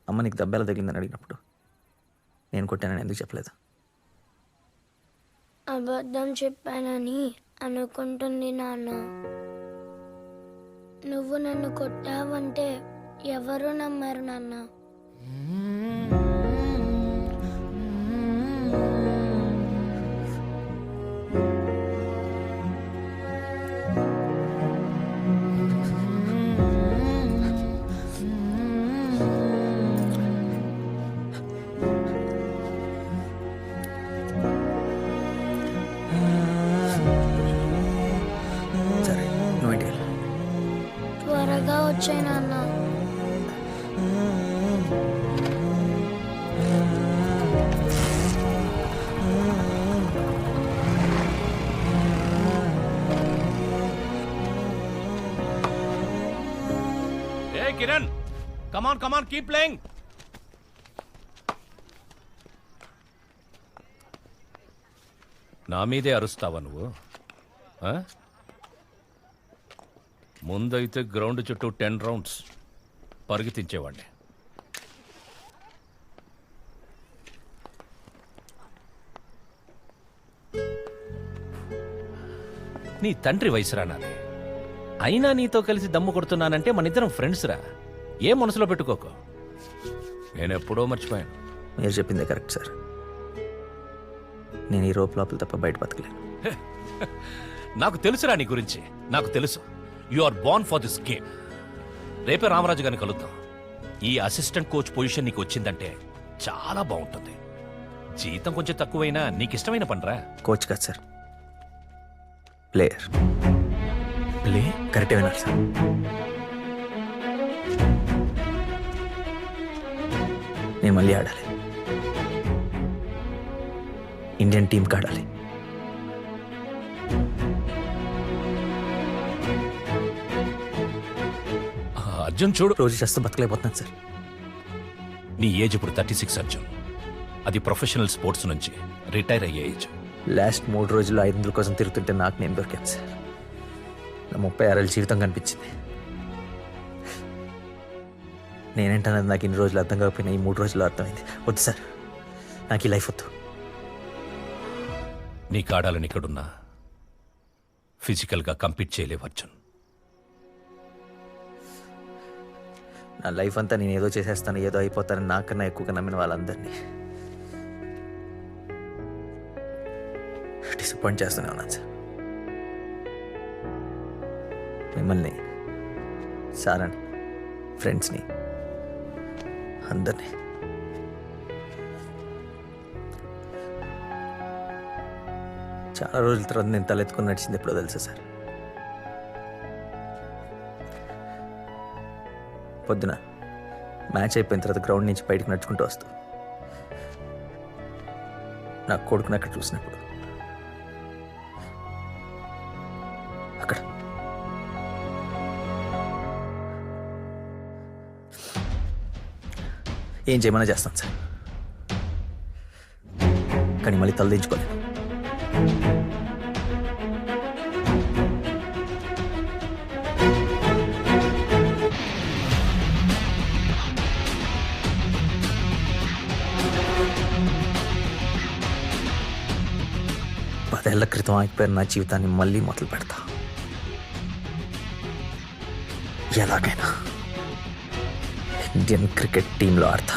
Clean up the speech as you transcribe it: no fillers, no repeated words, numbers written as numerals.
అమ్మ నీకు దెబ్బ ఎలా తగిలిందని అడిగినప్పుడు నేను కొట్టానని ఎందుకు చెప్పలేదు? అబద్ధం చెప్పానని అనుకుంటుంది నాన్న. నువ్వు నన్ను కొట్టావంటే ఎవరు నమ్మరు నాన్న. సరే నువ్వు ఇంటికి వెళ్ళు. త్వరగా వచ్చాయి నాన్న. Hey Kiran, come on, keep playing. నా మీదే అరుస్తావా నువ్వు? ముందైతే గ్రౌండ్ చుట్టూ 10 రౌండ్స్ పరిగెత్తించేవాడిని. నీ తండ్రి వయసురా నాది. అయినా నీతో కలిసి దమ్ము కొడుతున్నానంటే మన ఇద్దరం ఫ్రెండ్స్ రా. ఏ మనసులో పెట్టుకోకు. నేనెప్పుడో మర్చిపోయాను. మీరు చెప్పిందే కరెక్ట్ సార్. నేను ఈ రోప్ లోపల తప్ప బయట బతకలేను. నాకు తెలుసురా నీ గురించి. నాకు తెలుసు. You are born for this game. రేపే రామరాజు గారిని కలుద్దాం. ఈ అసిస్టెంట్ కోచ్ పొజిషన్ నీకు వచ్చిందంటే చాలా బాగుంటుంది. జీతం కొంచెం తక్కువైనా నీకు ఇష్టమైన పనిరా. కోచ్ కాదు సార్, ప్లేయర్. ప్లే? కరెక్టే విన్నారు సార్. నేను మళ్ళీ ఆడాలి. ఇండియన్ టీంకి ఆడాలి. అర్జున్ చూడు, రోజు చేస్తూ బతకలేకపోతున్నాను సార్. నీ ఏజ్ ఇప్పుడు 36 అర్జున్. అది ప్రొఫెషనల్ స్పోర్ట్స్ నుంచి రిటైర్ అయ్యే ఏజ్. లాస్ట్ 3 రోజుల్లో 500 కోసం తిరుగుతుంటే నాకు నేను దొరికాను సార్. నా 36 ఏళ్ళ జీవితం కనిపించింది. నేనేంటన్నది నాకు ఇన్ని రోజులు అర్థం కాకపోయినా ఈ 3 రోజుల్లో అర్థమైంది. వద్దు సార్, నాకు ఈ లైఫ్ వద్దు. నీ కాడాలని ఇక్కడున్నా ఫిజికల్గా కంపీట్ చేయలేవు అర్జున్. నా లైఫ్ అంతా నేను ఏదో చేసేస్తాను, ఏదో అయిపోతానని నాకన్నా ఎక్కువగా నమ్మిన వాళ్ళందరినీ డిసప్పాయింట్ చేస్తూనే ఉన్నాను సార్. మిమ్మల్ని, సారాని, ఫ్రెండ్స్ని, అందరినీ. చాలా రోజుల తర్వాత నేను తలెత్తుకుని నడిచింది ఎప్పుడో తెలుసా సార్? పొద్దున మ్యాచ్ అయిపోయిన తర్వాత గ్రౌండ్ నుంచి బయటకు నడుచుకుంటూ వస్తూ నా కొడుకుని అక్కడ చూసినప్పుడు, అక్కడ ఏం చేయమన్నా చేస్తాను సార్, కానీ మళ్ళీ తలదించుకోలేదు. పదేళ్ల క్రితం ఆగిపోయిన నా జీవితాన్ని మళ్ళీ మొదలు పెడతా. ఎలాగైనా ఇండియన్ క్రికెట్ టీంలో ఆడతా.